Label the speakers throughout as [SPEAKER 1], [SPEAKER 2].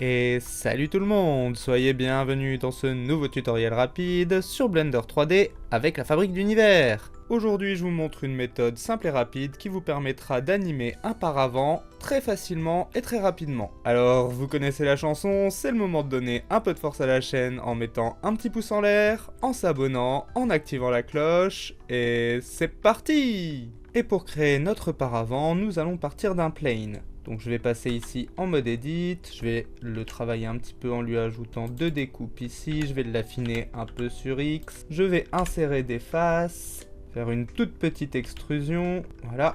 [SPEAKER 1] Et salut tout le monde, soyez bienvenus dans ce nouveau tutoriel rapide sur Blender 3D avec la fabrique d'univers. Aujourd'hui je vous montre une méthode simple et rapide qui vous permettra d'animer un paravent très facilement et très rapidement. Alors vous connaissez la chanson, c'est le moment de donner un peu de force à la chaîne en mettant un petit pouce en l'air, en s'abonnant, en activant la cloche, et c'est parti! Et pour créer notre paravent, nous allons partir d'un plane. Donc je vais passer ici en mode edit, je vais le travailler un petit peu en lui ajoutant deux découpes ici, je vais l'affiner un peu sur X, je vais insérer des faces, faire une toute petite extrusion, voilà.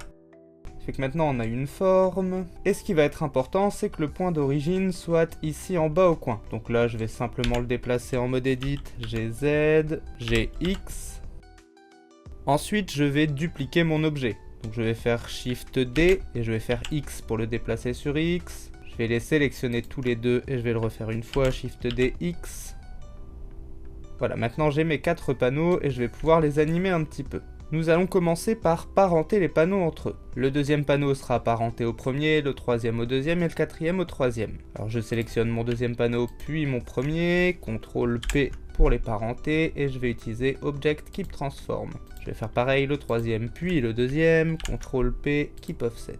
[SPEAKER 1] Ça fait que maintenant on a une forme, et ce qui va être important c'est que le point d'origine soit ici en bas au coin. Donc là je vais simplement le déplacer en mode edit, j'ai Z, j'ai X. Ensuite je vais dupliquer mon objet. Donc je vais faire Shift D et je vais faire X pour le déplacer sur X. Je vais les sélectionner tous les deux et je vais le refaire une fois, Shift D, X. Voilà, maintenant j'ai mes 4 panneaux et je vais pouvoir les animer un petit peu. Nous allons commencer par parenter les panneaux entre eux. Le deuxième panneau sera parenté au premier, le troisième au deuxième et le quatrième au troisième. Alors je sélectionne mon deuxième panneau puis mon premier, CTRL P pour les parenter et je vais utiliser Object Keep Transform. Je vais faire pareil le troisième puis le deuxième, CTRL P, Keep Offset.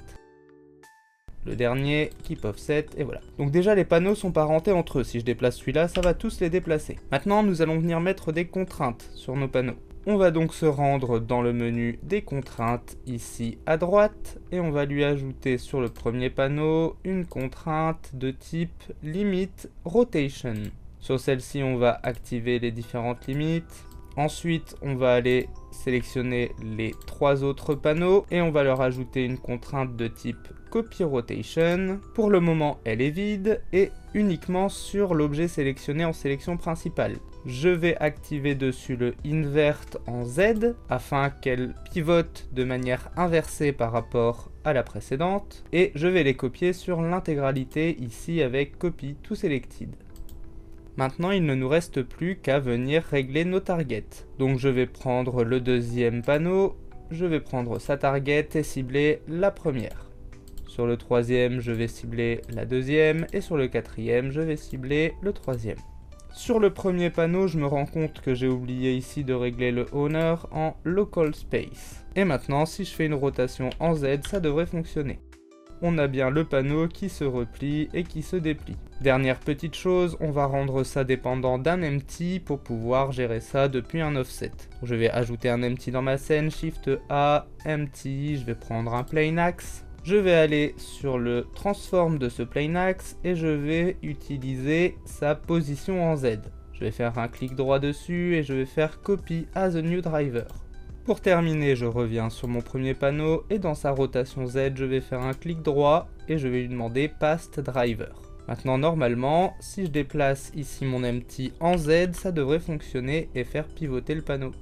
[SPEAKER 1] Le dernier, Keep Offset, et voilà. Donc déjà les panneaux sont parentés entre eux, si je déplace celui-là, ça va tous les déplacer. Maintenant nous allons venir mettre des contraintes sur nos panneaux. On va donc se rendre dans le menu des contraintes ici à droite et on va lui ajouter sur le premier panneau une contrainte de type Limit Rotation. Sur celle-ci on va activer les différentes limites. Ensuite on va aller sélectionner les 3 autres panneaux et on va leur ajouter une contrainte de type Copy Rotation. Pour le moment elle est vide et uniquement sur l'objet sélectionné en sélection principale. Je vais activer dessus le Invert en Z afin qu'elle pivote de manière inversée par rapport à la précédente et je vais les copier sur l'intégralité ici avec Copy to Selected. Maintenant il ne nous reste plus qu'à venir régler nos targets. Donc je vais prendre le deuxième panneau, je vais prendre sa target et cibler la première. Sur le troisième je vais cibler la deuxième et sur le quatrième je vais cibler le troisième. Sur le premier panneau, je me rends compte que j'ai oublié ici de régler le Owner en Local Space. Et maintenant, si je fais une rotation en Z, ça devrait fonctionner. On a bien le panneau qui se replie et qui se déplie. Dernière petite chose, on va rendre ça dépendant d'un empty pour pouvoir gérer ça depuis un offset. Je vais ajouter un empty dans ma scène, Shift A, empty, je vais prendre un plane axe. Je vais aller sur le transform de ce plane axe et je vais utiliser sa position en Z. Je vais faire un clic droit dessus et je vais faire Copy as a new driver. Pour terminer, je reviens sur mon premier panneau et dans sa rotation Z, je vais faire un clic droit et je vais lui demander Past Driver. Maintenant, normalement, si je déplace ici mon empty en Z, ça devrait fonctionner et faire pivoter le panneau.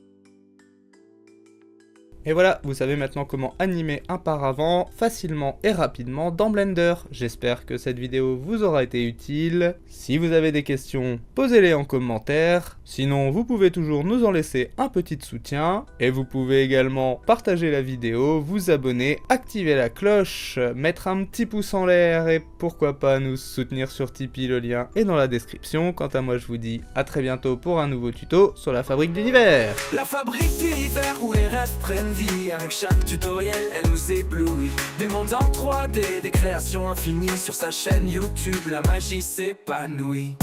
[SPEAKER 1] Et voilà, vous savez maintenant comment animer un paravent facilement et rapidement dans Blender. J'espère que cette vidéo vous aura été utile. Si vous avez des questions, posez-les en commentaire. Sinon, vous pouvez toujours nous en laisser un petit soutien. Et vous pouvez également partager la vidéo, vous abonner, activer la cloche, mettre un petit pouce en l'air et pourquoi pas nous soutenir sur Tipeee, le lien est dans la description. Quant à moi, je vous dis à très bientôt pour un nouveau tuto sur la fabrique d'univers.
[SPEAKER 2] La fabrique d'univers où les rêves prennent vie. Avec chaque tutoriel, elle nous éblouit. Des mondes en 3D, des créations infinies. Sur sa chaîne YouTube, la magie s'épanouit.